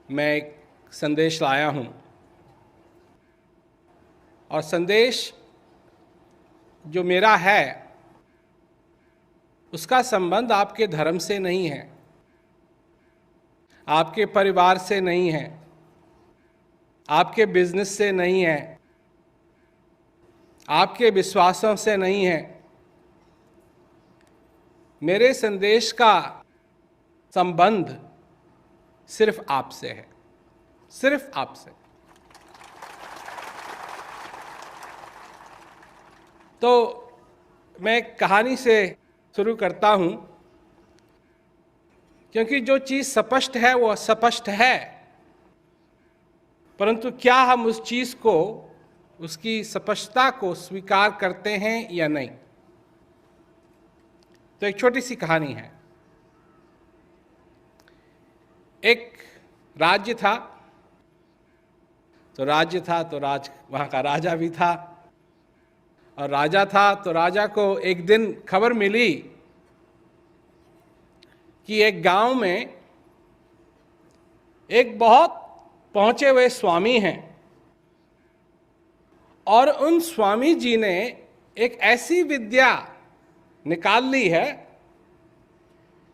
मैं एक संदेश लाया हूँ और संदेश जो मेरा है उसका संबंध आपके धर्म से नहीं है, आपके परिवार से नहीं है, आपके बिजनेस से नहीं है, आपके विश्वासों से नहीं है। मेरे संदेश का संबंध सिर्फ आपसे है, सिर्फ आपसे। तो मैं एक कहानी से शुरू करता हूं, क्योंकि जो चीज स्पष्ट है वो स्पष्ट है, परंतु क्या हम उस चीज को, उसकी स्पष्टता को स्वीकार करते हैं या नहीं। तो एक छोटी सी कहानी है। एक राज्य था, तो वहां का राजा भी था, और राजा था तो राजा को एक दिन खबर मिली कि एक गांव में एक बहुत पहुंचे हुए स्वामी हैं, और उन स्वामी जी ने एक ऐसी विद्या निकाल ली है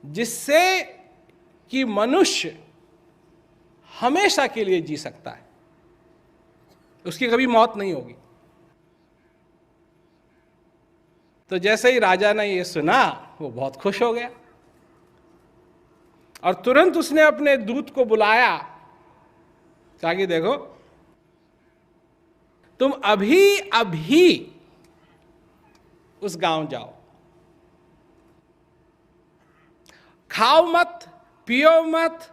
जिससे कि मनुष्य हमेशा के लिए जी सकता है, उसकी कभी मौत नहीं होगी। तो जैसे ही राजा ने ये सुना वो बहुत खुश हो गया, और तुरंत उसने अपने दूत को बुलाया ताकि देखो, तुम अभी अभी उस गांव जाओ, खाओ मत, पियो मत,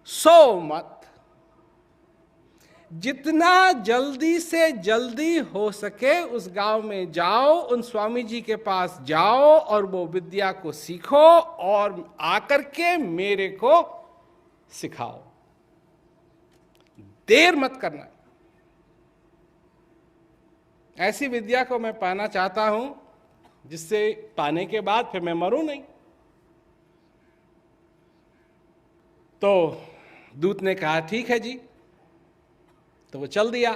सो मत, जितना जल्दी से जल्दी हो सके उस गांव में जाओ, उन स्वामी जी के पास जाओ और वो विद्या को सीखो और आकर के मेरे को सिखाओ। देर मत करना। ऐसी विद्या को मैं पाना चाहता हूं जिससे पाने के बाद फिर मैं मरूं नहीं। तो दूत ने कहा ठीक है जी, तो वो चल दिया।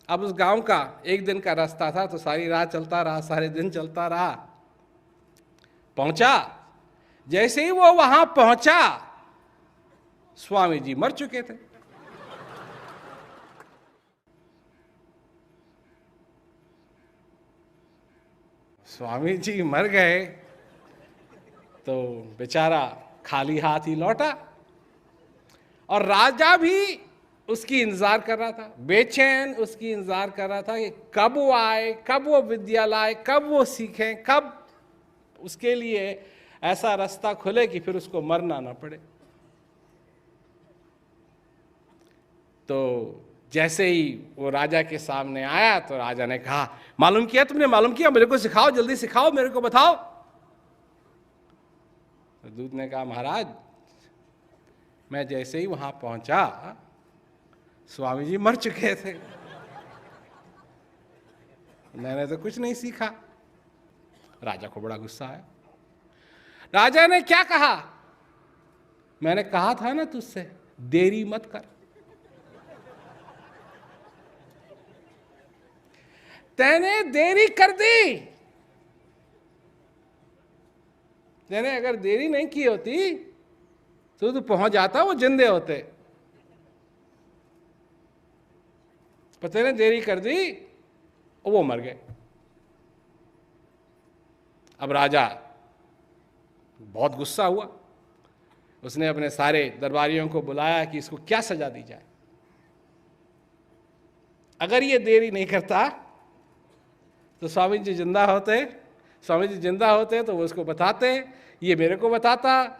अब उस गांव का एक दिन का रास्ता था, तो सारी रात चलता रहा, सारे दिन चलता रहा। पहुंचा, जैसे ही वो वहां पहुंचा स्वामी जी मर चुके थे। स्वामी जी मर गए तो बेचारा खाली हाथ ही लौटा, और राजा भी उसकी इंतजार कर रहा था, बेचैन उसकी इंतजार कर रहा था कि कब वो आए, कब वो विद्या लाए, कब वो सीखें, कब उसके लिए ऐसा रास्ता खुले कि फिर उसको मरना ना पड़े। तो जैसे ही वो राजा के सामने आया तो राजा ने कहा, मालूम किया तुमने, मालूम किया, मेरे को सिखाओ, जल्दी सिखाओ, मेरे को बताओ। तो दूत ने कहा, महाराज मैं जैसे ही वहां पहुंचा स्वामी जी मर चुके थे, मैंने तो कुछ नहीं सीखा। राजा को बड़ा गुस्सा आया। राजा ने क्या कहा, मैंने कहा था ना तुझसे देरी मत कर, तैने देरी कर दी। तैने अगर देरी नहीं की होती तो तू पहुंच जाता, वो जिंदे होते। पर तैने देरी कर दी और वो मर गए। अब राजा बहुत गुस्सा हुआ, उसने अपने सारे दरबारियों को बुलाया कि इसको क्या सजा दी जाए। अगर ये देरी नहीं करता तो स्वामी जी जिंदा होते तो वो उसको बताते, ये मेरे को बताता,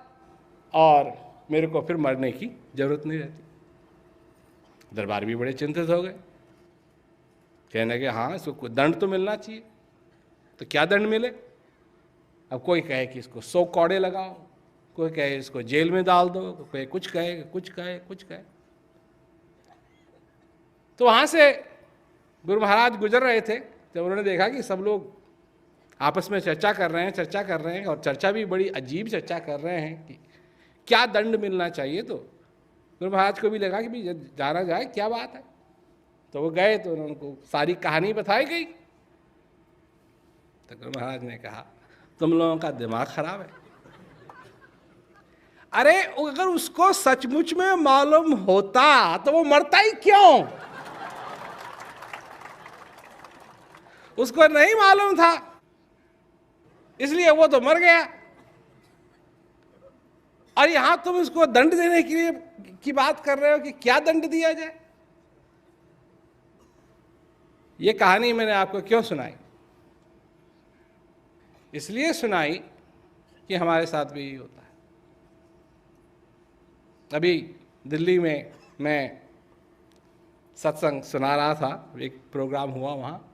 और मेरे को फिर मरने की जरूरत नहीं रहती। दरबार भी बड़े चिंतित हो गए, कहने के हाँ इसको दंड तो मिलना चाहिए। तो क्या दंड मिले? अब कोई कहे कि इसको 100 कौड़े लगाओ, कोई कहे इसको जेल में डाल दो, कोई कुछ कहे। तो वहां से गुरु महाराज गुजर रहे थे, जब उन्होंने देखा कि सब लोग आपस में चर्चा कर रहे हैं, और चर्चा भी बड़ी अजीब चर्चा कर रहे हैं कि क्या दंड मिलना चाहिए। तो गुरु महाराज को भी लगा कि भी जाना जाए, क्या बात है। तो वो गए तो उनको सारी कहानी बताई गई। तो गुरु महाराज ने कहा तुम लोगों का दिमाग खराब है। अरे अगर उसको सचमुच में मालूम होता तो वो मरता ही क्यों? उसको नहीं मालूम था इसलिए वो तो मर गया। और यहां तुम उसको दंड देने के लिए की बात कर रहे हो कि क्या दंड दिया जाए। ये कहानी मैंने आपको क्यों सुनाई? इसलिए सुनाई कि हमारे साथ भी यही होता है। अभी दिल्ली में मैं सत्संग सुना रहा था, एक प्रोग्राम हुआ वहाँ,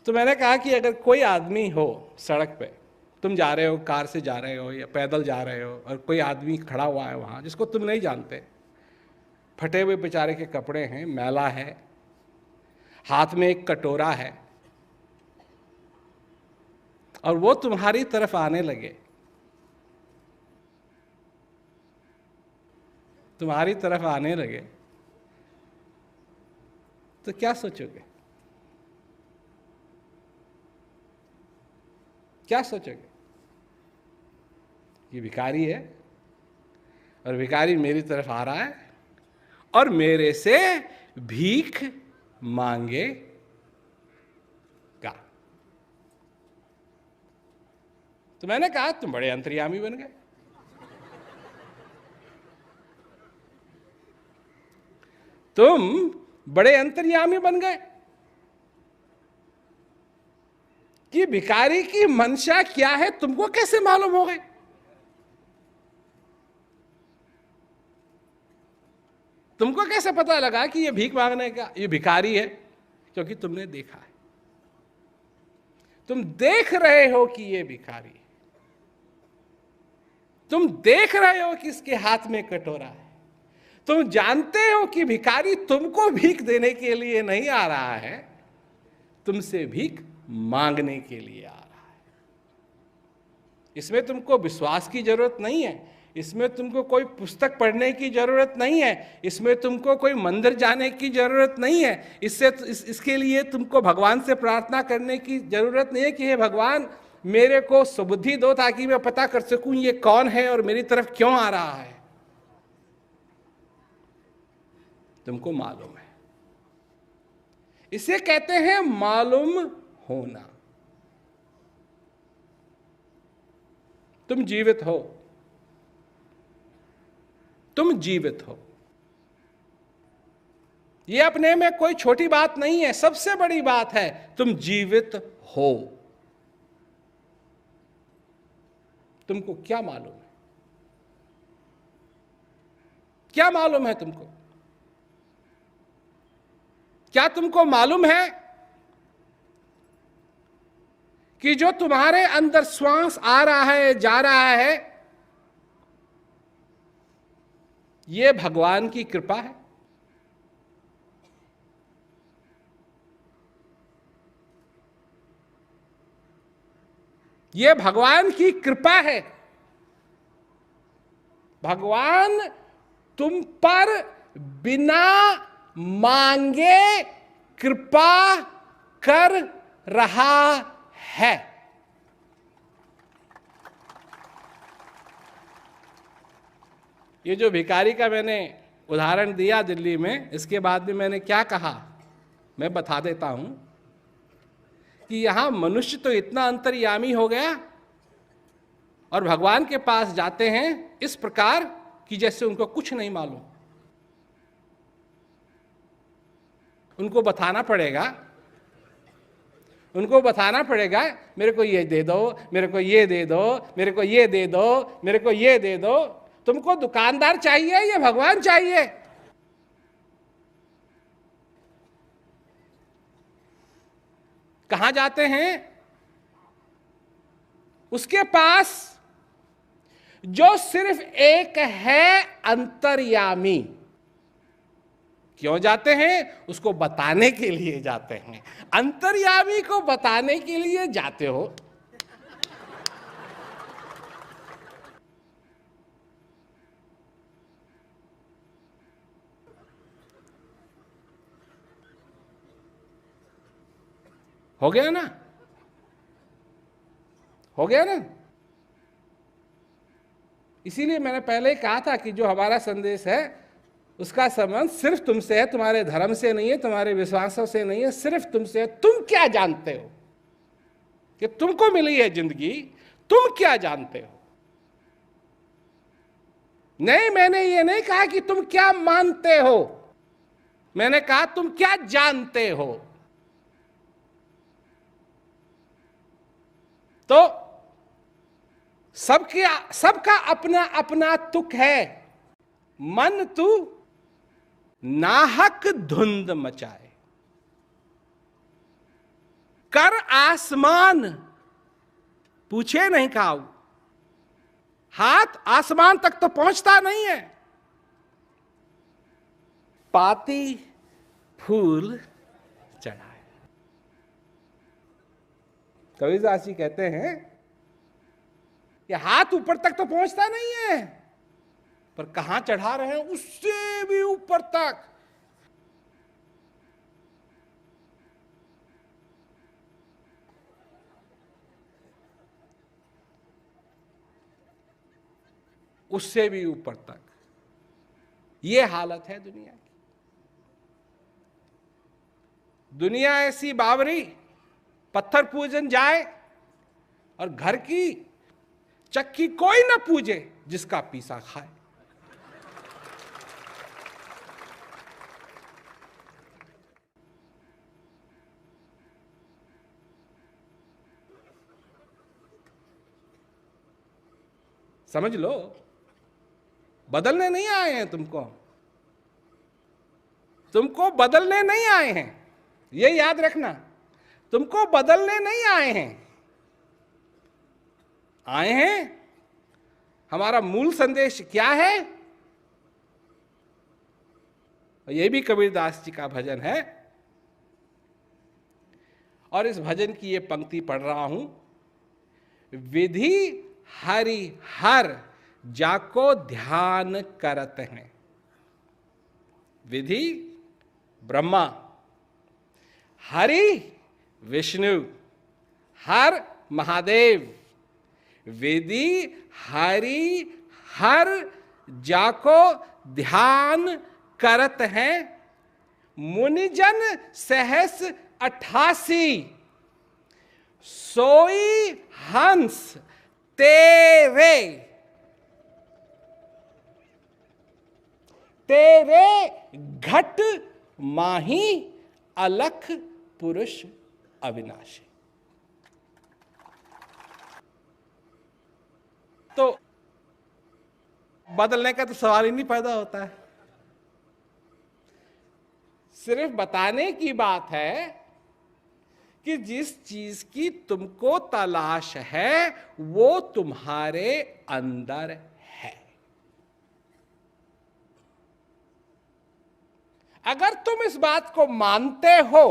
तो मैंने कहा कि अगर कोई आदमी हो सड़क पे, तुम जा रहे हो, कार से जा रहे हो या पैदल जा रहे हो, और कोई आदमी खड़ा हुआ है वहाँ जिसको तुम नहीं जानते, फटे हुए बेचारे के कपड़े हैं, मैला है, हाथ में एक कटोरा है, और वो तुम्हारी तरफ आने लगे, तुम्हारी तरफ आने लगे, तो क्या सोचोगे? क्या सोचोगे? ये भिखारी है और भिखारी मेरी तरफ आ रहा है और मेरे से भीख मांगेगा। तो मैंने कहा तुम बड़े अंतर्यामी बन गए। तुम बड़े अंतर्यामी बन गए कि भिखारी की मंशा क्या है तुमको कैसे मालूम हो गई? तुमको कैसे पता लगा कि ये भीख मांगने का, ये भिखारी है? क्योंकि तुमने देखा है, तुम देख रहे हो कि ये भिखारी है, तुम देख रहे हो कि इसके हाथ में कटोरा है, तुम जानते हो कि भिखारी तुमको भीख देने के लिए नहीं आ रहा है, तुमसे भीख मांगने के लिए आ रहा है। इसमें तुमको विश्वास की जरूरत नहीं है, इसमें तुमको कोई पुस्तक पढ़ने की जरूरत नहीं है, इसमें तुमको कोई मंदिर जाने की जरूरत नहीं है, इसके लिए तुमको भगवान से प्रार्थना करने की जरूरत नहीं है कि हे भगवान मेरे को सुबुद्धि दो ताकि मैं पता कर सकूं ये कौन है और मेरी तरफ क्यों आ रहा है। तुमको मालूम है। इसे कहते हैं मालूम होना। तुम जीवित हो, तुम जीवित हो, यह अपने में कोई छोटी बात नहीं है, सबसे बड़ी बात है तुम जीवित हो। तुमको क्या मालूम है? क्या मालूम है तुमको? क्या तुमको मालूम है कि जो तुम्हारे अंदर श्वास आ रहा है, जा रहा है, ये भगवान की कृपा है? ये भगवान की कृपा है। भगवान तुम पर बिना मांगे कृपा कर रहा है। ये जो भिखारी का मैंने उदाहरण दिया दिल्ली में, इसके बाद में मैंने क्या कहा मैं बता देता हूं कि यहां मनुष्य तो इतना अंतर्यामी हो गया और भगवान के पास जाते हैं इस प्रकार कि जैसे उनको कुछ नहीं मालूम। उनको बताना पड़ेगा मेरे को ये दे दो, मेरे को ये दे दो, मेरे को ये दे दो, मेरे को ये दे दो। तुमको दुकानदार चाहिए या भगवान चाहिए? कहां जाते हैं? उसके पास जो सिर्फ एक है अंतर्यामी। क्यों जाते हैं? उसको बताने के लिए जाते हैं। अंतर्यामी को बताने के लिए जाते हो। हो गया ना? हो गया ना? इसीलिए मैंने पहले ही कहा था कि जो हमारा संदेश है उसका संबंध सिर्फ तुमसे है, तुम्हारे धर्म से नहीं है, तुम्हारे विश्वासों से नहीं है, सिर्फ तुमसे है। तुम क्या जानते हो कि तुमको मिली है जिंदगी? तुम क्या जानते हो? नहीं, मैंने ये नहीं कहा कि तुम क्या मानते हो, मैंने कहा तुम क्या जानते हो। तो सबका अपना अपना तुक है। मन तू नाहक धुंध मचाए, कर आसमान पूछे नहीं खाऊ। हाथ आसमान तक तो पहुंचता नहीं है। पाती फूल चढ़ाए। कबीरदास जी कहते हैं कि हाथ ऊपर तक तो पहुंचता नहीं है, पर कहां चढ़ा रहे हैं? उससे भी ऊपर तक। उससे भी ऊपर तक। ये हालत है दुनिया की। दुनिया ऐसी बावरी, पत्थर पूजन जाए और घर की चक्की कोई ना पूजे, जिसका पीसा खाए। समझ लो, बदलने नहीं आए हैं तुमको बदलने नहीं आए हैं, ये याद रखना। तुमको बदलने नहीं आए हैं, आए हैं। हमारा मूल संदेश क्या है? ये भी कबीरदास जी का भजन है, और इस भजन की ये पंक्ति पढ़ रहा हूं। विधि हरि हर जाको ध्यान करत हैं। विधि ब्रह्मा, हरि विष्णु, हर महादेव। विधि हरि हर जाको ध्यान करत हैं। मुनिजन सहस 88 सोई हंस तेरे। तेरे घट माही अलख पुरुष अविनाशी। तो बदलने का तो सवाल ही नहीं पैदा होता है। सिर्फ बताने की बात है कि जिस चीज की तुमको तलाश है वो तुम्हारे अंदर है। अगर तुम इस बात को मानते हो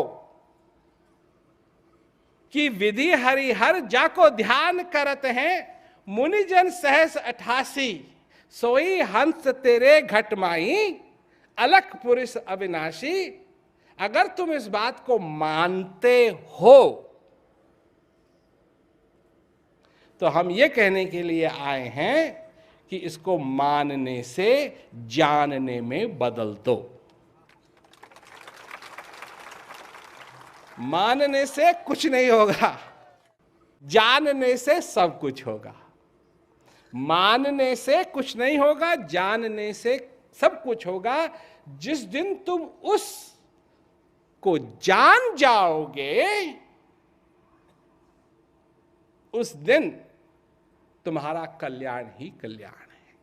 कि विधि हरिहर जाको ध्यान करत हैं, मुनिजन सहस 88 सोई हंस तेरे घट माई अलख पुरुष अविनाशी। अगर तुम इस बात को मानते हो तो हम ये कहने के लिए आए हैं कि इसको मानने से जानने में बदल दो। मानने से कुछ नहीं होगा, जानने से सब कुछ होगा। मानने से कुछ नहीं होगा, जानने से सब कुछ होगा। जिस दिन तुम उस को जान जाओगे उस दिन तुम्हारा कल्याण ही कल्याण है।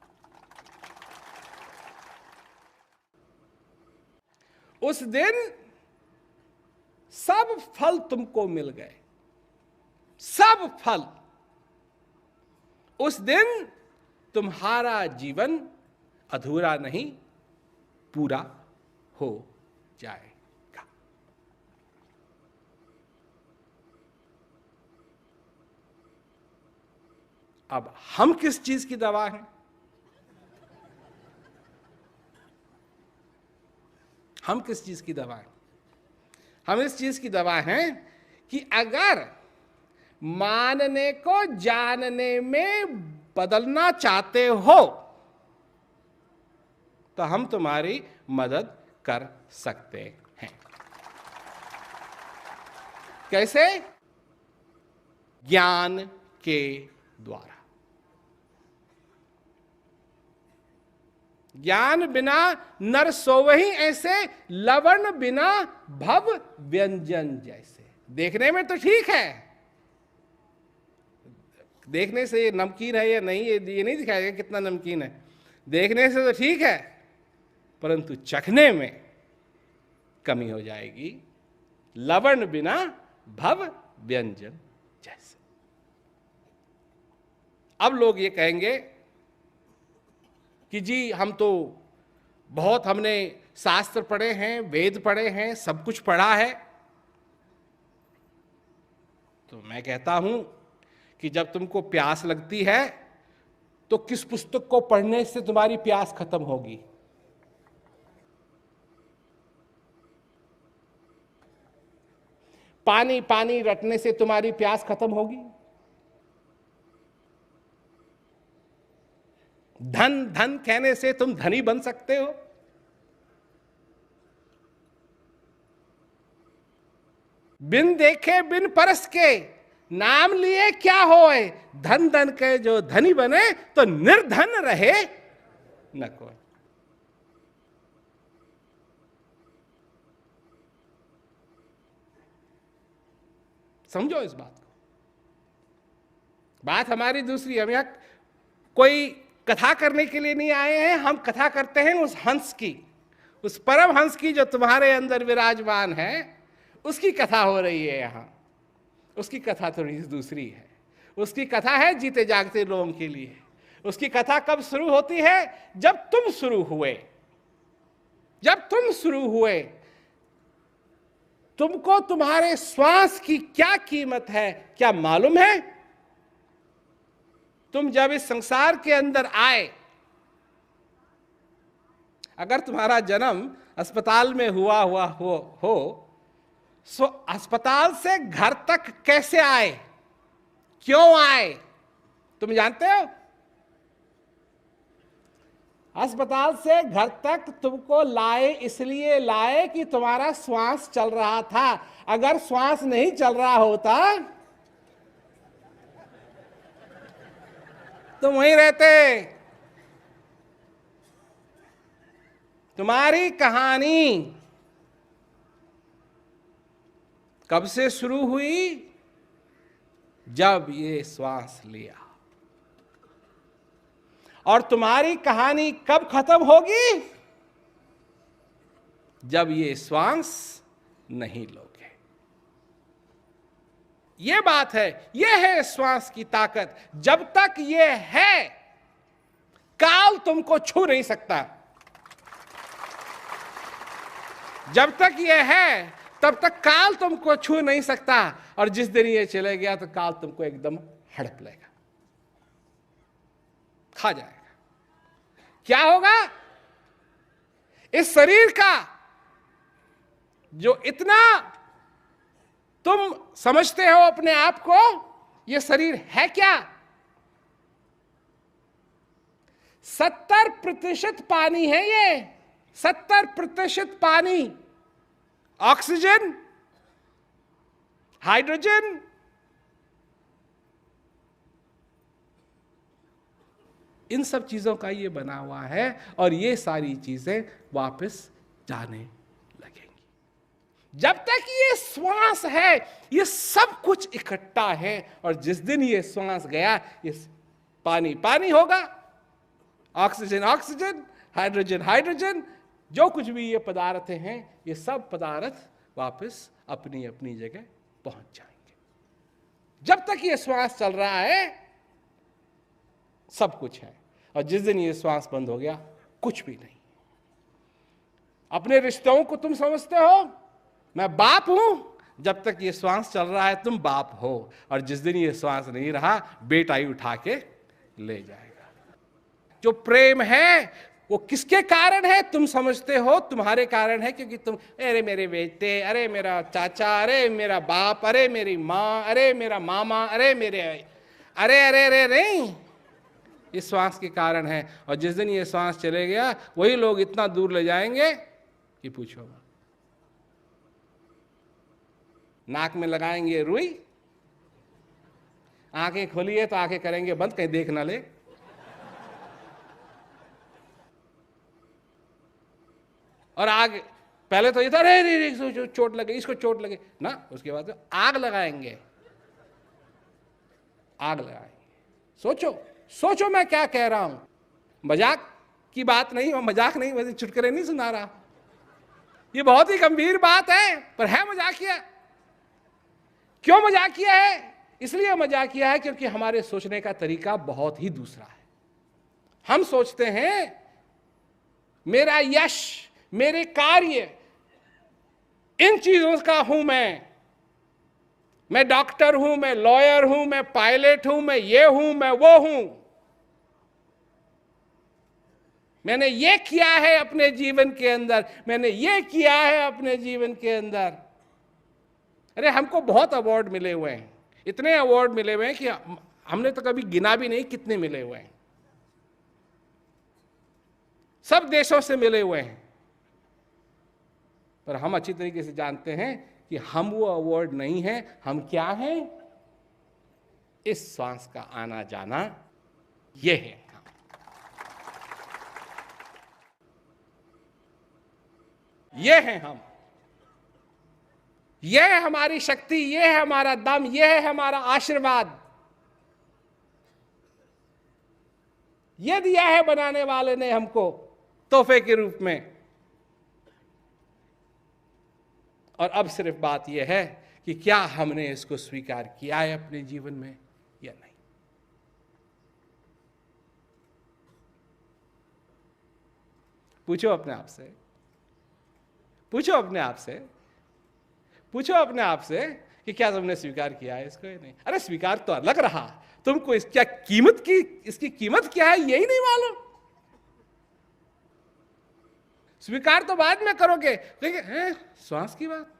उस दिन सब फल तुमको मिल गए, सब फल। उस दिन तुम्हारा जीवन अधूरा नहीं, पूरा हो जाएगा। अब हम किस चीज की दवा हैं? हम किस चीज की दवा हैं? हम इस चीज की दवा हैं कि अगर मानने को जानने में बदलना चाहते हो तो हम तुम्हारी मदद कर सकते हैं। कैसे? ज्ञान के द्वारा। ज्ञान बिना नर सोवहि ऐसे, लवण बिना भव व्यंजन जैसे। देखने में तो ठीक है, देखने से ये नमकीन है या नहीं, ये नहीं दिखाएगा कितना नमकीन है। देखने से तो ठीक है, परंतु चखने में कमी हो जाएगी। लवण बिना भव व्यंजन जैसे। अब लोग ये कहेंगे कि जी हम तो बहुत, हमने शास्त्र पढ़े हैं, वेद पढ़े हैं, सब कुछ पढ़ा है। तो मैं कहता हूं कि जब तुमको प्यास लगती है तो किस पुस्तक को पढ़ने से तुम्हारी प्यास खत्म होगी? पानी पानी रटने से तुम्हारी प्यास खत्म होगी? धन धन कहने से तुम धनी बन सकते हो? बिन देखे बिन परस के नाम लिए क्या होए, धन धन के जो धनी बने तो निर्धन रहे न कोई। समझो इस बात को। बात हमारी दूसरी, हम यहां कोई कथा करने के लिए नहीं आए हैं, हम कथा करते हैं उस हंस की, उस परम हंस की जो तुम्हारे अंदर विराजमान है, उसकी कथा हो रही है यहां। उसकी कथा थोड़ी दूसरी है। उसकी कथा है जीते जागते लोगों के लिए। उसकी कथा कब शुरू होती है? जब तुम शुरू हुए। जब तुम शुरू हुए, तुमको तुम्हारे श्वास की क्या कीमत है क्या मालूम है? तुम जब इस संसार के अंदर आए, अगर तुम्हारा जन्म अस्पताल में हुआ हो सो अस्पताल से घर तक कैसे आए, क्यों आए, तुम जानते हो? अस्पताल से घर तक तुमको लाए इसलिए लाए कि तुम्हारा श्वास चल रहा था। अगर श्वास नहीं चल रहा होता तुम वहीं रहते। तुम्हारी कहानी कब से शुरू हुई? जब ये श्वास लिया। और तुम्हारी कहानी कब खत्म होगी? जब ये श्वास नहीं लोगे। ये बात है, ये है श्वास की ताकत। जब तक ये है, काल तुमको छू नहीं सकता। जब तक ये है तब तक काल तुमको छू नहीं सकता। और जिस दिन ये चले गया तो काल तुमको एकदम हड़प लेगा, खा जाएगा। क्या होगा? इस शरीर का जो इतना तुम समझते हो अपने आप को, ये शरीर है क्या? 70% पानी है ये। 70% पानी, ऑक्सीजन, हाइड्रोजन, इन सब चीजों का ये बना हुआ है। और ये सारी चीजें वापस जाने लगेंगी। जब तक ये श्वास है, ये सब कुछ इकट्ठा है। और जिस दिन ये श्वास गया, ये पानी पानी होगा, ऑक्सीजन ऑक्सीजन, हाइड्रोजन हाइड्रोजन, जो कुछ भी ये पदार्थ हैं, ये सब पदार्थ वापस अपनी अपनी जगह पहुंच जाएंगे। जब तक ये श्वास चल रहा है सब कुछ है। और जिस दिन ये श्वास बंद हो गया, कुछ भी नहीं। अपने रिश्तों को तुम समझते हो, मैं बाप हूं। जब तक ये श्वास चल रहा है तुम बाप हो। और जिस दिन ये श्वास नहीं रहा, बेटा ही उठा के ले जाएगा। जो प्रेम है, वो किसके कारण है तुम समझते हो तुम्हारे कारण है, क्योंकि तुम अरे मेरे बेटे, अरे मेरा चाचा, अरे मेरा बाप, अरे मेरी माँ, अरे मेरा मामा, अरे मेरे अरे अरे अरे नहीं, इस श्वास के कारण है। और जिस दिन ये श्वास चले गया वही लोग इतना दूर ले जाएंगे कि पूछो। नाक में लगाएंगे रुई, आंखें खोलिए तो आंखें करेंगे बंद, कहीं देख ना ले। और आग पहले तो ये था अरे रे चोट लगे, इसको चोट लगे ना, उसके बाद तो आग लगाएंगे, आग लगाएंगे। सोचो सोचो मैं क्या कह रहा हूं, मजाक की बात नहीं, और मजाक नहीं, वैसे चुटकुले नहीं सुना रहा, ये बहुत ही गंभीर बात है, पर है मजाकिया। क्यों मजाकिया है? इसलिए मजाकिया है क्योंकि हमारे सोचने का तरीका बहुत ही दूसरा है। हम सोचते हैं मेरा यश, मेरे कार्य, इन चीजों का हूं मैं डॉक्टर हूं, मैं लॉयर हूं, मैं पायलट हूं, मैं ये हूं, मैं वो हूं, मैंने ये किया है अपने जीवन के अंदर, मैंने ये किया है अपने जीवन के अंदर। अरे हमको बहुत अवार्ड मिले हुए हैं, इतने अवार्ड मिले हुए हैं कि हमने तो कभी गिना भी नहीं कितने मिले हुए हैं, सब देशों से मिले हुए हैं। पर हम अच्छी तरीके से जानते हैं कि हम वो अवार्ड नहीं हैं, हम क्या हैं? इस श्वास का आना जाना, ये है हम। ये है हम, ये है हमारी शक्ति, ये है हमारा दम, ये है हमारा आशीर्वाद। ये दिया है बनाने वाले ने हमको तोहफे के रूप में। और अब सिर्फ बात यह है कि क्या हमने इसको स्वीकार किया है अपने जीवन में या नहीं। पूछो अपने आप से, पूछो अपने आप से, पूछो अपने आप से कि क्या तुमने स्वीकार किया है इसको या नहीं। अरे स्वीकार तो अलग रहा, तुमको इसकी कीमत की, इसकी कीमत क्या है यही नहीं मालूम। स्वीकार तो बाद में करोगे, लेकिन श्वास की बात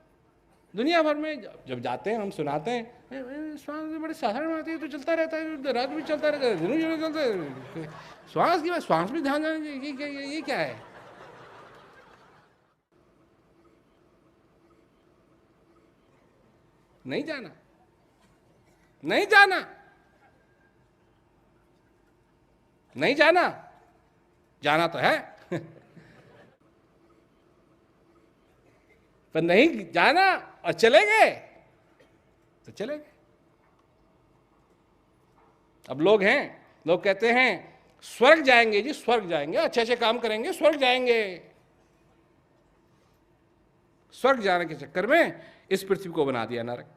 दुनिया भर में जब जाते हैं हम सुनाते हैं, श्वास बड़े साधारण बात है, तो चलता रहता है, रात भी चलता रहता है, दिन भी चलता है, श्वास की बात, श्वास भी ध्यान देना चाहिए, ये क्या है? नहीं जाना, नहीं जाना, नहीं जाना, जाना तो है पर नहीं जाना और चले गए तो चले गए। अब लोग हैं, लोग कहते हैं स्वर्ग जाएंगे जी, स्वर्ग जाएंगे, अच्छे अच्छे काम करेंगे, स्वर्ग जाएंगे। स्वर्ग जाने के चक्कर में इस पृथ्वी को बना दिया नरक।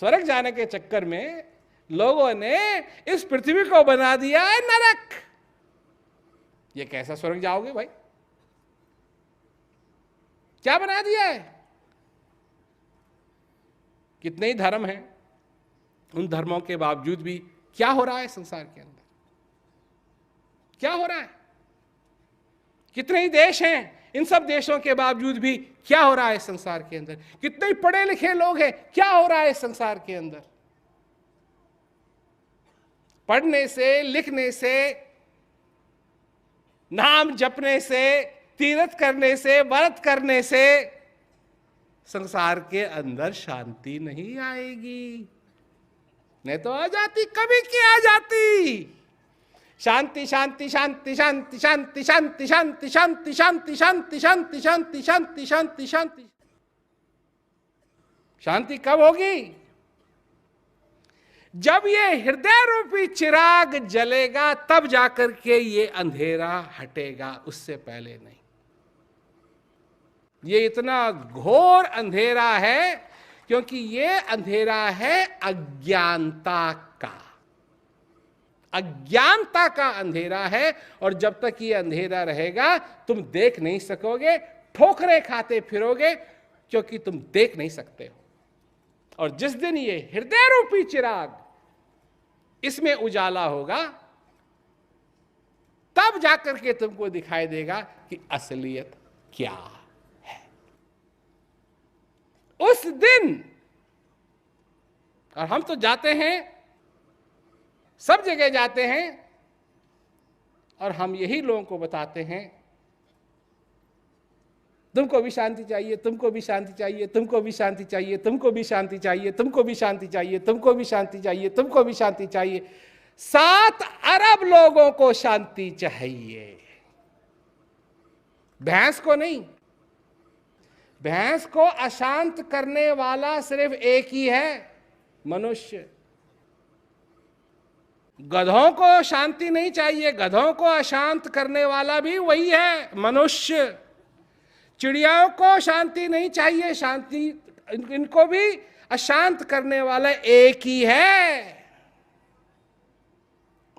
स्वर्ग जाने के चक्कर में लोगों ने इस पृथ्वी को बना दिया है नरक। ये कैसा स्वर्ग जाओगे भाई? क्या बना दिया है? कितने ही धर्म हैं, उन धर्मों के बावजूद भी क्या हो रहा है संसार के अंदर? क्या हो रहा है? कितने ही देश हैं, इन सब देशों के बावजूद भी क्या हो रहा है संसार के अंदर? कितने ही पढ़े लिखे लोग हैं, क्या हो रहा है संसार के अंदर? पढ़ने से, लिखने से, नाम जपने से, तीर्थ करने से, व्रत करने से संसार के अंदर शांति नहीं आएगी। नहीं तो आ जाती, कभी की आ जाती। शांति शांति शांति शांति शांति शांति शांति शांति शांति शांति शांति शांति शांति शांति शांति। शांति कब होगी? जब ये हृदय रूपी चिराग जलेगा तब जाकर के ये अंधेरा हटेगा, उससे पहले नहीं। ये इतना घोर अंधेरा है क्योंकि ये अंधेरा है अज्ञानता का, अज्ञानता का अंधेरा है। और जब तक ये अंधेरा रहेगा तुम देख नहीं सकोगे, ठोकरें खाते फिरोगे क्योंकि तुम देख नहीं सकते हो। और जिस दिन ये हृदय रूपी चिराग इसमें उजाला होगा तब जाकर के तुमको दिखाई देगा कि असलियत क्या है। उस दिन, और हम तो जाते हैं, सब जगह जाते हैं, और हम यही लोगों को बताते हैं तुमको भी शांति चाहिए, तुमको भी शांति चाहिए, तुमको भी शांति चाहिए, तुमको भी शांति चाहिए, तुमको भी शांति चाहिए, तुमको भी शांति चाहिए, तुमको भी शांति चाहिए। 7 अरब लोगों को शांति चाहिए, भैंस को नहीं। भैंस को अशांत करने वाला सिर्फ एक ही है, मनुष्य। गधों को शांति नहीं चाहिए, गधों को अशांत करने वाला भी वही है, मनुष्य। चिड़ियाओं को शांति नहीं चाहिए, शांति इनको भी अशांत करने वाला एक ही है।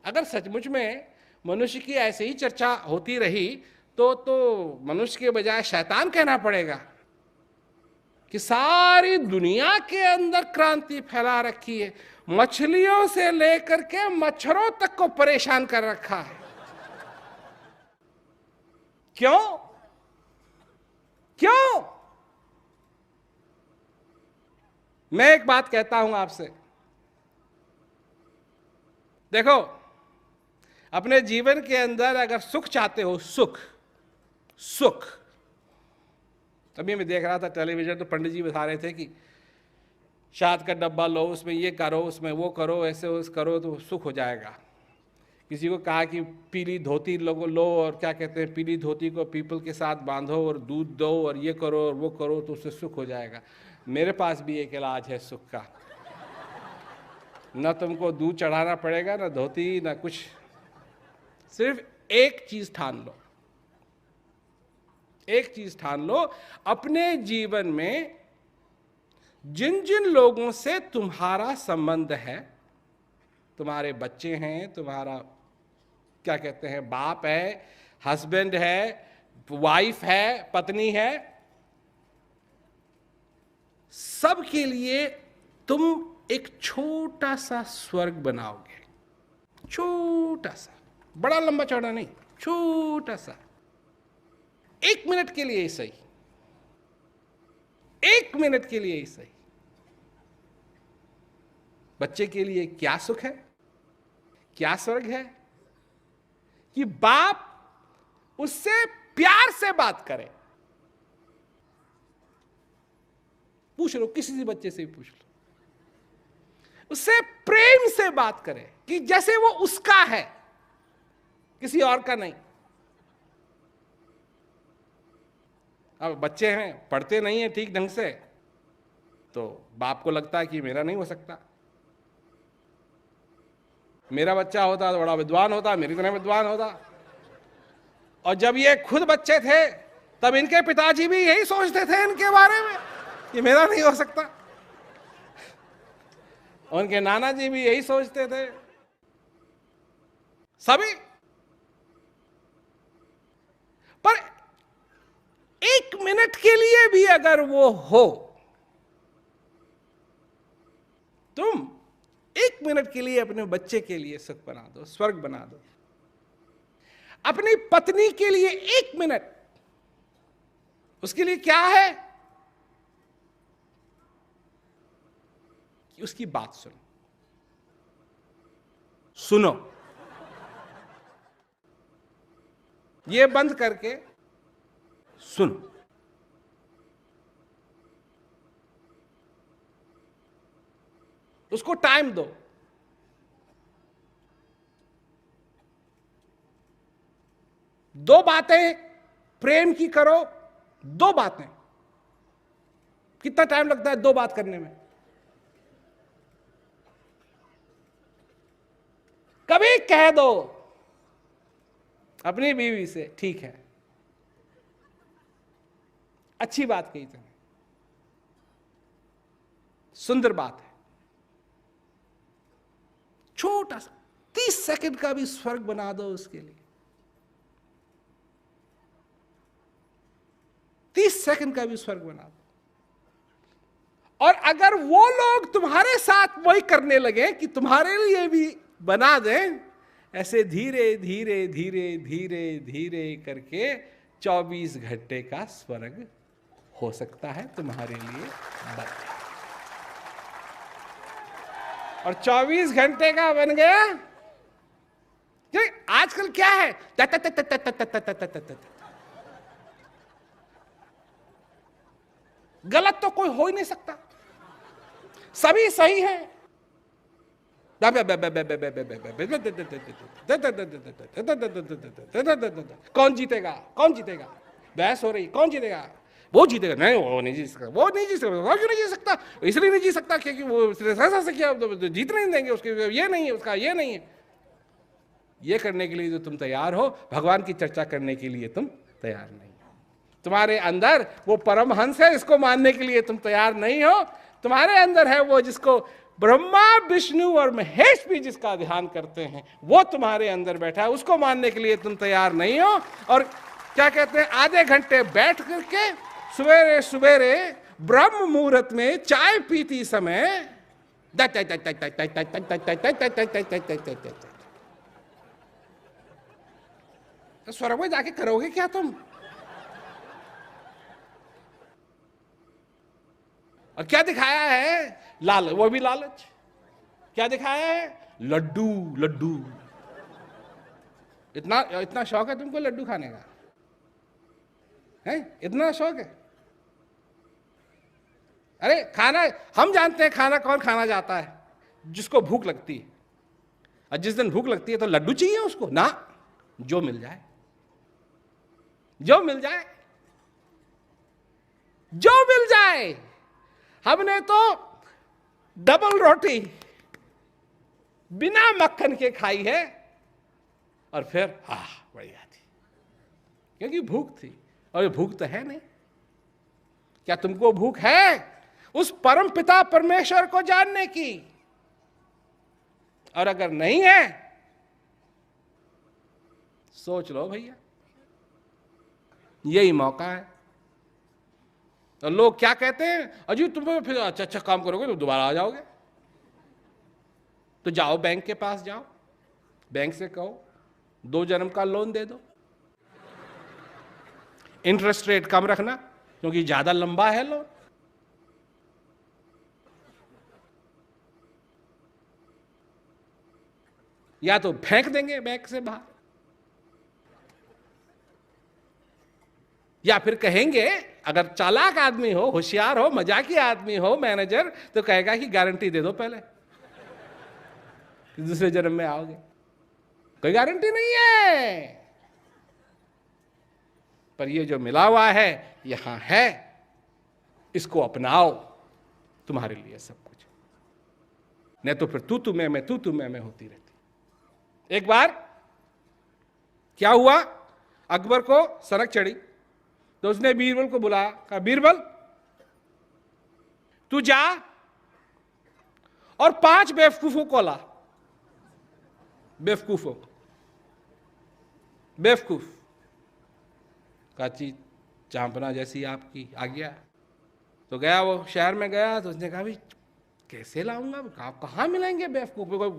अगर सचमुच में मनुष्य की ऐसे ही चर्चा होती रही तो मनुष्य के बजाय शैतान कहना पड़ेगा कि सारी दुनिया के अंदर क्रांति फैला रखी है, मछलियों से लेकर के मच्छरों तक को परेशान कर रखा है। क्यों? क्यों? मैं एक बात कहता हूं आपसे, देखो, अपने जीवन के अंदर अगर सुख चाहते हो, सुख सुख, अभी मैं देख रहा था टेलीविजन, तो पंडित जी बता रहे थे कि शहद का डब्बा लो, उसमें ये करो, उसमें वो करो, ऐसे उस करो तो सुख हो जाएगा। किसी को कहा कि पीली धोती लोगों लो, और क्या कहते हैं, पीली धोती को पीपल के साथ बांधो और दूध दो और ये करो और वो करो तो उससे सुख हो जाएगा। मेरे पास भी एक इलाज है सुख का, न तुमको दूध चढ़ाना पड़ेगा, न धोती, न कुछ। सिर्फ एक चीज ठान लो, एक चीज ठान लो, अपने जीवन में जिन जिन लोगों से तुम्हारा संबंध है, तुम्हारे बच्चे हैं, तुम्हारा क्या कहते हैं, बाप है, हस्बैंड है, वाइफ है, पत्नी है, सब के लिए तुम एक छोटा सा स्वर्ग बनाओगे। छोटा सा, बड़ा लंबा चौड़ा नहीं, छोटा सा, 1 मिनट के लिए ही सही, 1 मिनट के लिए ही सही। बच्चे के लिए क्या सुख है, क्या स्वर्ग है कि बाप उससे प्यार से बात करे। पूछ लो, किसी भी बच्चे से भी पूछ लो, उससे प्रेम से बात करे कि जैसे वो उसका है, किसी और का नहीं। अब बच्चे हैं, पढ़ते नहीं है ठीक ढंग से, तो बाप को लगता है कि मेरा नहीं हो सकता, मेरा बच्चा होता तो बड़ा विद्वान होता, मेरी तरह विद्वान होता। और जब ये खुद बच्चे थे तब इनके पिताजी भी यही सोचते थे इनके बारे में कि मेरा नहीं हो सकता, उनके नाना जी भी यही सोचते थे, सभी। पर 1 मिनट के लिए भी अगर वो हो, तुम 1 मिनट के लिए अपने बच्चे के लिए सुख बना दो, स्वर्ग बना दो। अपनी पत्नी के लिए 1 मिनट, उसके लिए क्या है कि उसकी बात सुनो, सुनो, ये बंद करके सुनो। उसको टाइम दो, दो बातें प्रेम की करो, 2 बातें। कितना टाइम लगता है 2 बात करने में? कभी कह दो अपनी बीवी से, ठीक है, अच्छी बात कही तुमने, सुंदर बात है। छोटा सा 30 सेकंड का भी स्वर्ग बना दो उसके लिए, 30 सेकंड का भी स्वर्ग बना दो। और अगर वो लोग तुम्हारे साथ वही करने लगे कि तुम्हारे लिए भी बना दें, ऐसे धीरे धीरे धीरे धीरे धीरे करके 24 घंटे का स्वर्ग हो सकता है तुम्हारे लिए बन गया। और 24 घंटे का बन गया। आजकल क्या है, गलत तो कोई हो ही नहीं सकता, सभी सही है। कौन जीतेगा, कौन जीतेगा, बहस हो रही, कौन जीतेगा, वो जीतेगा, नहीं वो नहीं जीत सकता, वो नहीं जीत सकता, वो क्यों नहीं जीत सकता, इसलिए नहीं जीत सकता क्योंकि वो से क्या जीत नहीं देंगे, उसके ये नहीं है, उसका ये नहीं है। ये करने के लिए जो तुम तैयार हो, भगवान की चर्चा करने के लिए तुम तैयार नहीं हो। तुम्हारे अंदर वो परमहंस है, इसको मानने के लिए तुम तैयार नहीं हो। तुम्हारे अंदर है वो जिसको ब्रह्मा विष्णु और महेश भी जिसका ध्यान करते हैं, वो तुम्हारे अंदर बैठा है, उसको मानने के लिए तुम तैयार नहीं हो। और क्या कहते हैं, आधे घंटे बैठ करके सवेरे सवेरे ब्रह्म मुहूर्त में चाय पीती समय तो स्वर्ग में जाके करोगे क्या तुम? और क्या दिखाया है, लाल, वो भी लालच। क्या दिखाया है, लड्डू लड्डू। इतना इतना शौक है तुमको लड्डू खाने का, है? इतना शौक है? अरे खाना, हम जानते हैं खाना कौन खाना जाता है, जिसको भूख लगती है। और जिस दिन भूख लगती है तो लड्डू चाहिए उसको ना, जो मिल जाए, जो मिल जाए, जो मिल जाए। हमने तो डबल रोटी बिना मक्खन के खाई है, और फिर बढ़िया थी, क्योंकि भूख थी। और ये भूख तो है नहीं। क्या तुमको भूख है उस परम पिता परमेश्वर को जानने की? और अगर नहीं है, सोच लो भैया, यही मौका है। तो लोग क्या कहते हैं, अजी तुम फिर अच्छा अच्छा काम करोगे तो दोबारा आ जाओगे। तो जाओ बैंक के पास जाओ, बैंक से कहो 2 जन्म का लोन दे दो, इंटरेस्ट रेट कम रखना क्योंकि ज्यादा लंबा है लोन। या तो फेंक देंगे बैंक से बाहर, या फिर कहेंगे, अगर चालाक आदमी हो, होशियार हो, मजाकी आदमी हो मैनेजर, तो कहेगा कि गारंटी दे दो पहले कि दूसरे जन्म में आओगे। कोई गारंटी नहीं है, पर ये जो मिला हुआ है यहां है, इसको अपनाओ, तुम्हारे लिए सब कुछ। नहीं तो फिर तू मैं होती रहती। एक बार क्या हुआ, अकबर को सनक चढ़ी, तो उसने बीरबल को बुलाया, कहा बीरबल तू जा और 5 बेवकूफों को ला। बेवकूफों, बेवकूफ, काची चांपना जैसी आपकी आ गया। तो गया, वो शहर में गया, तो उसने कहा भाई कैसे लाऊंगा, कहाँ मिलेंगे बेवकूफ, कोई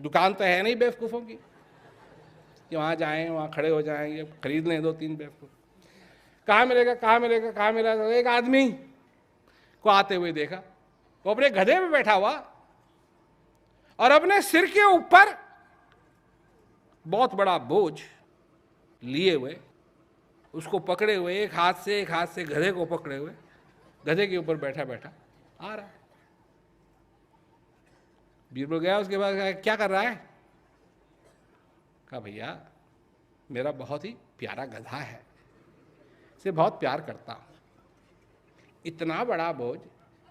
दुकान तो है नहीं बेवकूफों की कि वहां जाएं, वहां खड़े हो जाएंगे, खरीद लें 2-3 बेवकूफ। कहाँ मिलेगा, कहाँ मिलेगा, कहाँ मिला? तो एक आदमी को आते हुए देखा, वो अपने गधे में बैठा हुआ और अपने सिर के ऊपर बहुत बड़ा बोझ लिए हुए, उसको पकड़े हुए, एक हाथ से गधे को पकड़े हुए, गधे के ऊपर बैठा बैठा आ रहा। बीरबल गया, उसके बाद कहा क्या कर रहा है? कहा भैया मेरा बहुत ही प्यारा गधा है, से बहुत प्यार करता हूं, इतना बड़ा बोझ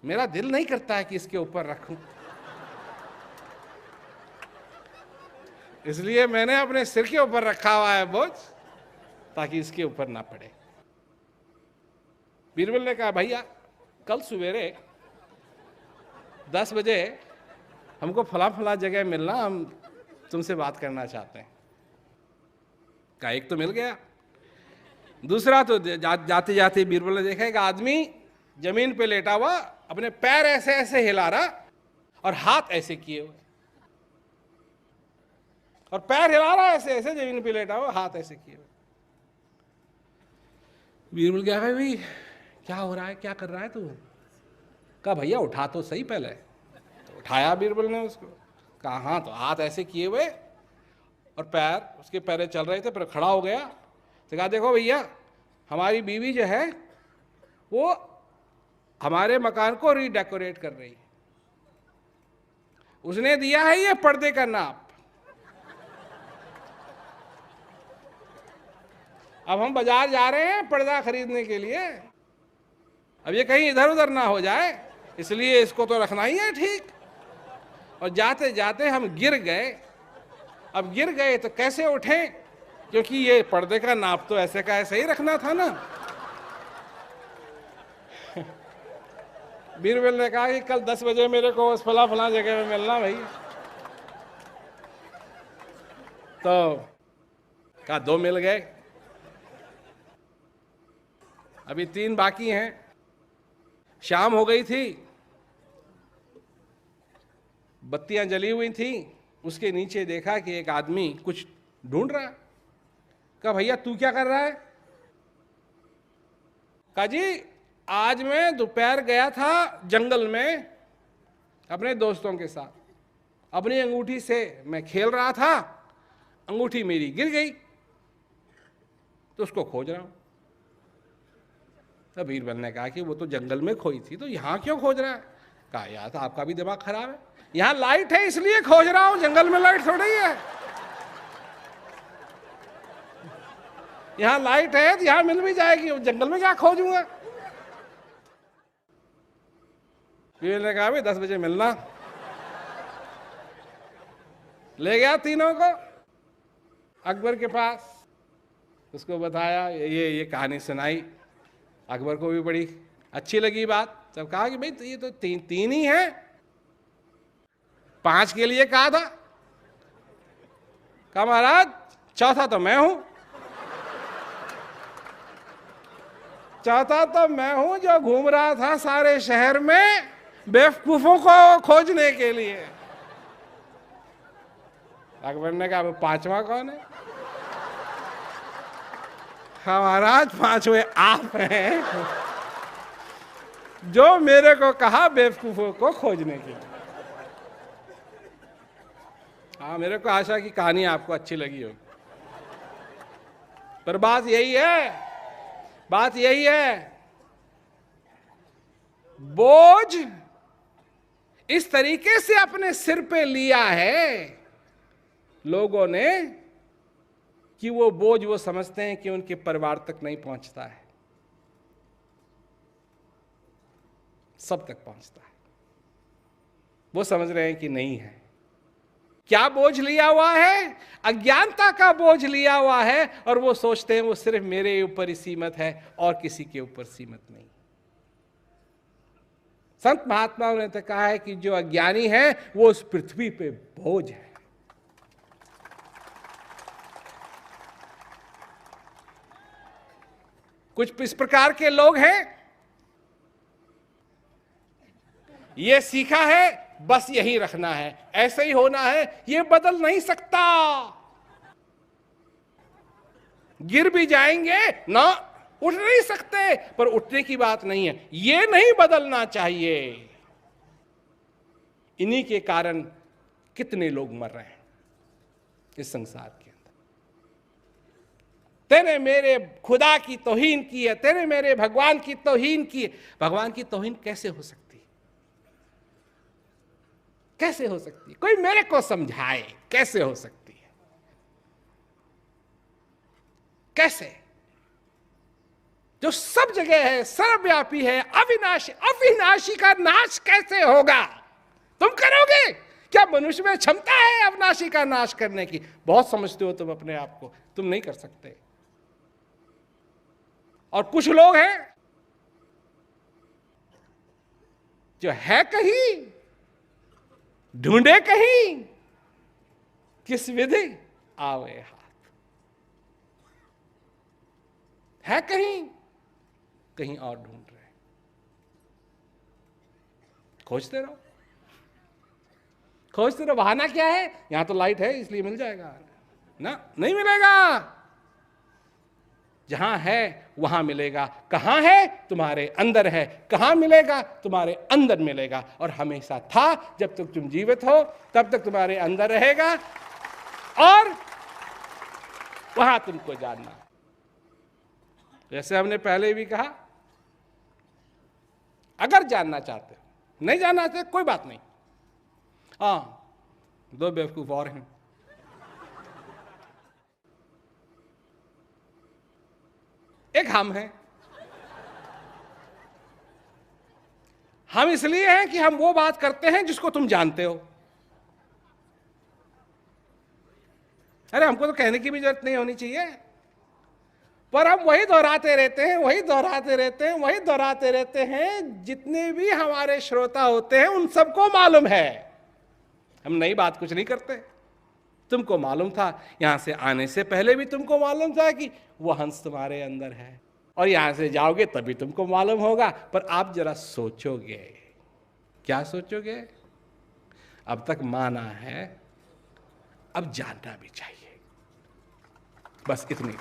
मेरा दिल नहीं करता है कि इसके ऊपर रखूं, इसलिए मैंने अपने सिर के ऊपर रखा हुआ है बोझ, ताकि इसके ऊपर ना पड़े। बीरबल ने कहा भैया कल सवेरे 10 बजे हमको फला जगह मिलना, हम तुमसे बात करना चाहते हैं। कहा एक तो मिल गया, दूसरा तो जाते जाते बीरबल ने देखा एक आदमी जमीन पे लेटा हुआ, अपने पैर ऐसे ऐसे हिला रहा और हाथ ऐसे किए हुए। और पैर हिला रहा है ऐसे ऐसे, जमीन पे लेटा हुआ, हाथ ऐसे किए। बीरबल क्या है भाई, क्या हो रहा है, क्या कर रहा है तू? कहा भैया उठा तो सही पहले। तो उठाया बीरबल ने उसको, कहा हाँ, तो हाथ ऐसे किए हुए और पैर, उसके पैरे चल रहे थे, फिर खड़ा हो गया। तो कहा देखो भैया, हमारी बीवी जो है वो हमारे मकान को रीडेकोरेट कर रही है, उसने दिया है ये पर्दे का नाप। अब हम बाजार जा रहे हैं पर्दा खरीदने के लिए, अब ये कहीं इधर उधर ना हो जाए, इसलिए इसको तो रखना ही है ठीक। और जाते जाते हम गिर गए। अब गिर गए तो कैसे उठें, क्योंकि ये पर्दे का नाप तो ऐसे का ऐसे ही रखना था ना। बीरबल ने कहा कि कल 10 बजे मेरे को उस फला फला जगह में मिलना भाई। तो कहा 2 मिल गए, अभी 3 बाकी हैं। शाम हो गई थी, बत्तियां जली हुई थी। उसके नीचे देखा कि एक आदमी कुछ ढूंढ रहा है। कहा भैया तू क्या कर रहा है? कहा जी आज मैं दोपहर गया था जंगल में अपने दोस्तों के साथ, अपनी अंगूठी से मैं खेल रहा था, अंगूठी मेरी गिर गई तो उसको खोज रहा हूं। तो बीरबल ने कहा कि वो तो जंगल में खोई थी, तो यहां क्यों खोज रहा है? कहा यार तो आपका भी दिमाग खराब है, यहां लाइट है इसलिए खोज रहा हूं, जंगल में लाइट थोड़ी है। यहां लाइट है तो यहां मिल भी जाएगी, जंगल में क्या खोजूंगा? बीरबल ने कहा भाई 10 बजे मिलना। ले गया तीनों को अकबर के पास, उसको बताया, ये कहानी सुनाई। अकबर को भी बड़ी अच्छी लगी बात। तब कहा कि भाई तो ये तो तीन ही है, 5 के लिए कहा था। कहा महाराज चौथा तो मैं हूं, चौथा तो मैं हूं जो घूम रहा था सारे शहर में बेवकूफों को खोजने के लिए। अकबर ने कहा 5वां कौन है? हाँ महाराज 5वें आप हैं जो मेरे को कहा बेवकूफों को खोजने के लिए। हाँ मेरे को आशा की कहानी आपको अच्छी लगी होगी, पर बात यही है, बोझ इस तरीके से अपने सिर पे लिया है लोगों ने कि वो बोझ वो समझते हैं कि उनके परिवार तक नहीं पहुंचता है, सब तक पहुंचता है। वो समझ रहे हैं कि नहीं है। क्या बोझ लिया हुआ है? अज्ञानता का बोझ लिया हुआ है, और वो सोचते हैं वो सिर्फ मेरे ऊपर ही सीमित है और किसी के ऊपर सीमित नहीं। संत महात्माओं ने तो कहा है कि जो अज्ञानी है वो उस पृथ्वी पे बोझ है। कुछ इस प्रकार के लोग हैं, ये सीखा है बस यही रखना है, ऐसे ही होना है, ये बदल नहीं सकता। गिर भी जाएंगे ना, उठ नहीं सकते, पर उठने की बात नहीं है, ये नहीं बदलना चाहिए। इन्हीं के कारण कितने लोग मर रहे हैं इस संसार के अंदर। तेरे मेरे खुदा की तौहीन की है, तेरे मेरे भगवान की तौहीन की है। भगवान की तौहीन कैसे हो सकती है? कैसे हो सकती है? कोई मेरे को समझाए कैसे हो सकती है? कैसे? जो सब जगह है, सर्वव्यापी है, अविनाशी, अविनाशी का नाश कैसे होगा? तुम करोगे क्या? मनुष्य में क्षमता है अविनाशी का नाश करने की। बहुत समझते हो तुम अपने आप को, तुम नहीं कर सकते। और कुछ लोग हैं जो है कहीं, ढूंढे कहीं, किस विधि आवे हाथ। है कहीं और ढूंढ रहे, खोजते रहो, खोजते रहो, बहाना क्या है, यहां तो लाइट है इसलिए मिल जाएगा ना, नहीं मिलेगा। जहां है वहां मिलेगा। कहां है? तुम्हारे अंदर है। कहां मिलेगा? तुम्हारे अंदर मिलेगा। और हमेशा था, जब तक तुम जीवित हो तब तक तुम्हारे अंदर रहेगा, और वहां तुमको जानना। जैसे हमने पहले भी कहा, अगर जानना चाहते हो, नहीं जानना चाहते कोई बात नहीं। हाँ, दो बेवकूफ और हैं। एक हम हैं। हम इसलिए हैं कि हम वो बात करते हैं जिसको तुम जानते हो। अरे हमको तो कहने की भी जरूरत नहीं होनी चाहिए, पर हम वही दोहराते रहते हैं, वही दोहराते रहते हैं, वही दोहराते रहते हैं। जितने भी हमारे श्रोता होते हैं उन सबको मालूम है। हम नई बात कुछ नहीं करते। तुमको मालूम था, यहां से आने से पहले भी तुमको मालूम था कि वो हंस तुम्हारे अंदर है, और यहां से जाओगे तभी तुमको मालूम होगा। पर आप जरा सोचोगे, क्या सोचोगे? अब तक माना है, अब जानना भी चाहिए। बस इतनी।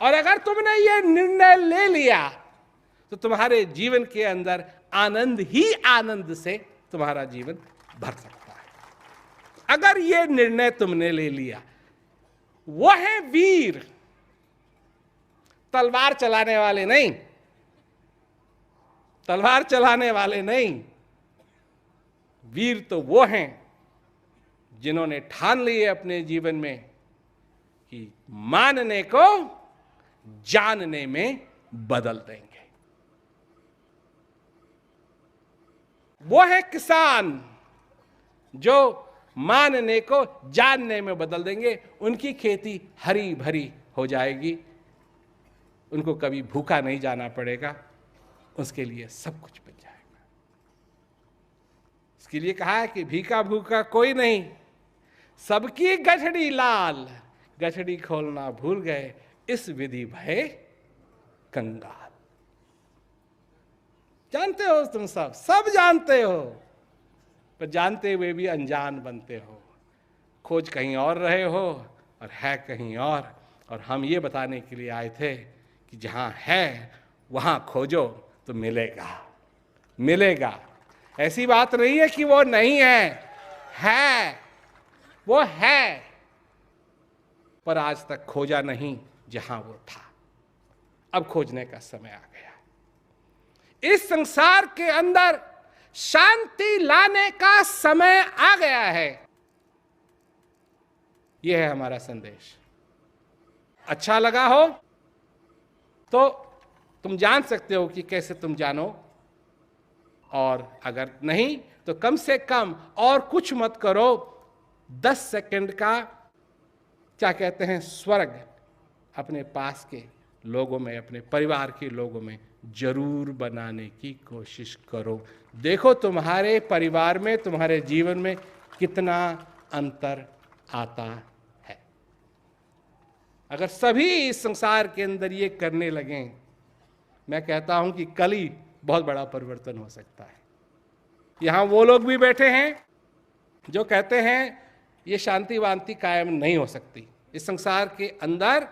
और अगर तुमने ये निर्णय ले लिया तो तुम्हारे जीवन के अंदर आनंद ही आनंद से तुम्हारा जीवन भर सकता है। अगर ये निर्णय तुमने ले लिया। वो है वीर, तलवार चलाने वाले नहीं, तलवार चलाने वाले नहीं। वीर तो वो हैं जिन्होंने ठान लिए अपने जीवन में कि मानने को जानने में बदल देंगे। वो है किसान जो मानने को जानने में बदल देंगे। उनकी खेती हरी भरी हो जाएगी, उनको कभी भूखा नहीं जाना पड़ेगा, उसके लिए सब कुछ मिल जाएगा। इसके लिए कहा है कि भीखा भूखा कोई नहीं, सबकी गठड़ी लाल, गठड़ी खोलना भूल गए, इस विधि भय कंगाल। जानते हो तुम सब जानते हो, पर जानते हुए भी अनजान बनते हो। खोज कहीं और रहे हो और है कहीं और हम ये बताने के लिए आए थे कि जहां है वहां खोजो तो मिलेगा, मिलेगा। ऐसी बात नहीं है कि वो नहीं है, वो है, पर आज तक खोजा नहीं जहां वो था। अब खोजने का समय आ गया। इस संसार के अंदर शांति लाने का समय आ गया है। यह है हमारा संदेश। अच्छा लगा हो तो तुम जान सकते हो कि कैसे तुम जानो, और अगर नहीं तो कम से कम और कुछ मत करो, 10 सेकंड का क्या कहते हैं स्वर्ग अपने पास के लोगों में, अपने परिवार के लोगों में जरूर बनाने की कोशिश करो। देखो तुम्हारे परिवार में, तुम्हारे जीवन में कितना अंतर आता है। अगर सभी इस संसार के अंदर ये करने लगें, मैं कहता हूं कि कल ही बहुत बड़ा परिवर्तन हो सकता है। यहां वो लोग भी बैठे हैं जो कहते हैं ये शांति वांति कायम नहीं हो सकती। इस संसार के अंदर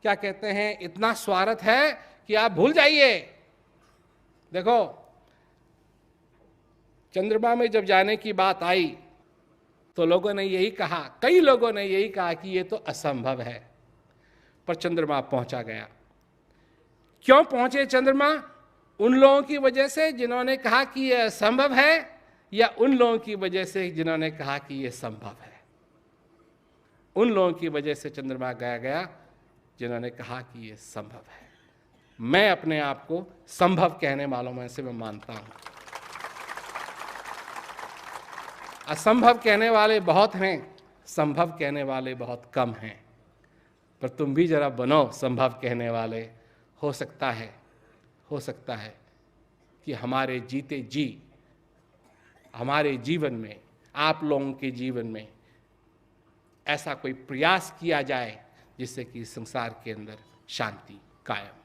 क्या कहते हैं इतना स्वार्थ है कि आप भूल जाइए। देखो, चंद्रमा में जब जाने की बात आई तो लोगों ने यही कहा, कई लोगों ने यही कहा कि ये तो असंभव है, पर चंद्रमा पहुंचा गया। क्यों पहुंचे चंद्रमा? उन लोगों की वजह से जिन्होंने कहा कि यह असंभव है, या उन लोगों की वजह से जिन्होंने कहा कि यह संभव है? उन लोगों की वजह से चंद्रमा गया जिन्होंने कहा कि यह संभव है। मैं अपने आप को संभव कहने वालों में से मैं मानता हूं। असंभव कहने वाले बहुत हैं, संभव कहने वाले बहुत कम हैं, पर तुम भी जरा बनो संभव कहने वाले। हो सकता है कि हमारे जीते जी हमारे जीवन में, आप लोगों के जीवन में ऐसा कोई प्रयास किया जाए जिससे कि संसार के अंदर शांति कायम